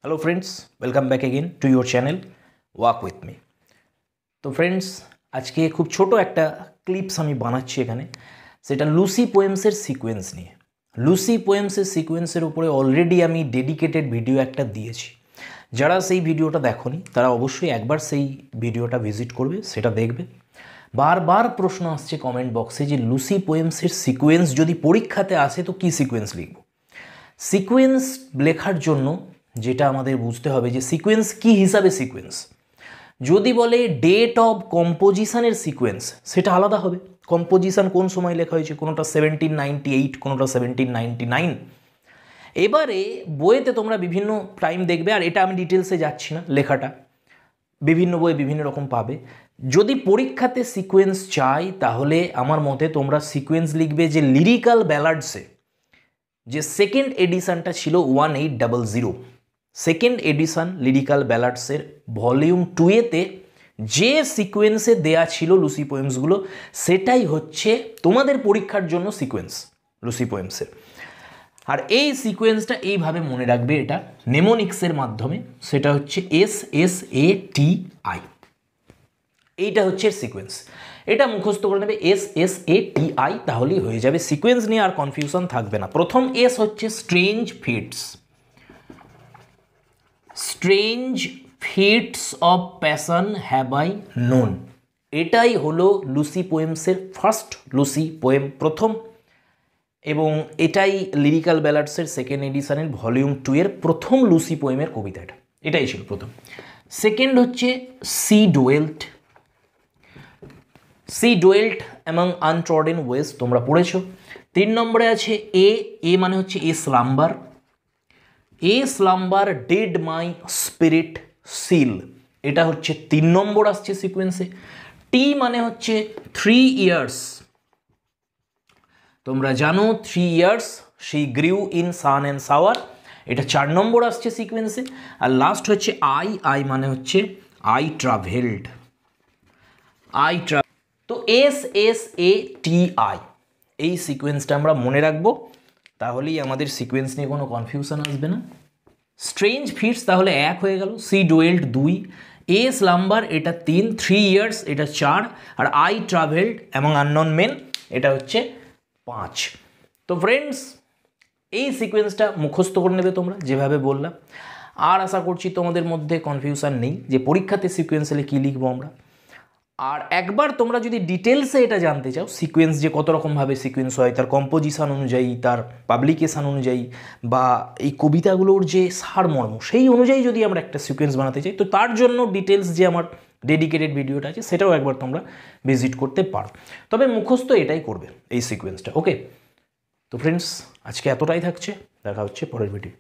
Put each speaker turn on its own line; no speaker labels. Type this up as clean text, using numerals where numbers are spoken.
Hello friends, welcome back again to your channel walk with me. তো friends, আজকে খুব ছোট একটা ক্লিপস আমি বানাচ্ছি এখানে, সেটা লুসি পোয়েমসের সিকোয়েন্স নিয়ে। লুসি পোয়েমসের সিকোয়েন্সের উপরে অলরেডি আমি ডেডিকেটেড ভিডিও একটা দিয়েছি। যারা সেই ভিডিওটা দেখোনি তারা অবশ্যই একবার সেই ভিডিওটা ভিজিট করবে, সেটা দেখবে। বারবার প্রশ্ন আসছে কমেন্ট বক্সে যে লুসি পোয়েমসের সিকোয়েন্স যদি পরীক্ষাতে আসে তো কী সিকোয়েন্স লিখব। সিকোয়েন্স লেখার জন্য যেটা আমাদের বুঝতে হবে যে সিকোয়েন্স কী হিসাবে সিকোয়েন্স। যদি বলে ডেট অফ কম্পোজিশনের সিকোয়েন্স, সেটা আলাদা হবে। কম্পোজিশন কোন সময় লেখা হয়েছে, কোনোটা 1798, কোনোটা 1799। এবারে বইয়েতে তোমরা বিভিন্ন টাইম দেখবে, আর এটা আমি ডিটেলসে যাচ্ছি না, লেখাটা বিভিন্ন বইয়ে বিভিন্ন রকম পাবে। যদি পরীক্ষাতে সিকোয়েন্স চাই তাহলে আমার মতে তোমরা সিকোয়েন্স লিখবে যে লিরিক্যাল ব্যালাডসে যে সেকেন্ড এডিশনটা ছিল 1800, সেকেন্ড এডিশন লিরিক্যাল ব্যালাডসের ভলিউম 2-তে যে সিকোয়েন্সে দেয়া ছিল লুসি পোয়েমসগুলো, সেটাই হচ্ছে তোমাদের পরীক্ষার জন্য সিকোয়েন্স লুসি পোয়েমসের। আর এই সিকোয়েন্সটা এইভাবে মনে রাখবে, এটা নেমোনিক্সের মাধ্যমে, সেটা হচ্ছে SSATI। এইটা হচ্ছে সিকোয়েন্স, এটা মুখস্থ করে নেবে SSATI, তাহলেই হয়ে যাবে। সিকোয়েন্স নিয়ে আর কনফিউশন থাকবে না। প্রথম এস হচ্ছে strange fits, strange fits of passion have I known. এটাই হলো লুসি পোয়েমসের ফার্স্ট লুসি পোয়েম, প্রথম, এবং এটাই লিরিক্যাল ব্যালাডসের সেকেন্ড এডিশনের ভলিউম 2-এর প্রথম লুসি পোয়েমের কবিতা। এটাই ছিল প্রথম। সেকেন্ড হচ্ছে she dwelt, she dwelt among untrodden ways, তোমরা পড়েছো। 3 নম্বরে আছে এ মানে হচ্ছে a slumber, a slumber did my spirit seal, এটা হচ্ছে 3 নম্বর আসছে সিকোয়েন্সে। টি মানে হচ্ছে 3 ইয়ার্স, তোমরা জানো 3 years she grew in sun and shower, এটা 4 নম্বর আসছে সিকোয়েন্সে। আর লাস্ট হচ্ছে আই মানে হচ্ছে আই ট্রাভেলড, তো SSATI এই সিকোয়েন্সটা আমরা মনে রাখবো, তাহলেই আমাদের সিকোয়েন্স নিয়ে কোনো কনফিউশন আসবে না। স্ট্রেঞ্জ ফিটস তাহলে 1 হয়ে গেল, সি ডোয়েল্ট 2, এ স্লাম্বার এটা 3, 3 ইয়ার্স এটা 4, আর I travelled among unknown men এটা হচ্ছে 5। তো ফ্রেন্ডস, এই সিকোয়েন্সটা মুখস্থ করে নেবে তোমরা যেভাবে বললাম। আর আশা করছি তোমাদের মধ্যে কনফিউশন নেই যে পরীক্ষাতে সিকোয়েন্স এলে কী লিখবো আমরা। আর একবার তোমরা যদি ডিটেলসে এটা জানতে চাও সিকোয়েন্স যে কত রকমভাবে সিকোয়েন্স হয়, তার কম্পোজিশন অনুযায়ী, তার পাবলিকেশান অনুযায়ী, বা এই কবিতাগুলোর যে সারমর্ম সেই অনুযায়ী যদি আমরা একটা সিকোয়েন্স বানাতে চাই, তো তার জন্য ডিটেলস যে আমার ডেডিকেটেড ভিডিওটা আছে সেটাও একবার তোমরা ভিজিট করতে পারো। তবে মুখস্থ এটাই করবে এই সিকোয়েন্সটা, ওকে। তো ফ্রেন্ডস, আজকে এতটাই থাকছে, দেখা হচ্ছে পরের ভিডিও।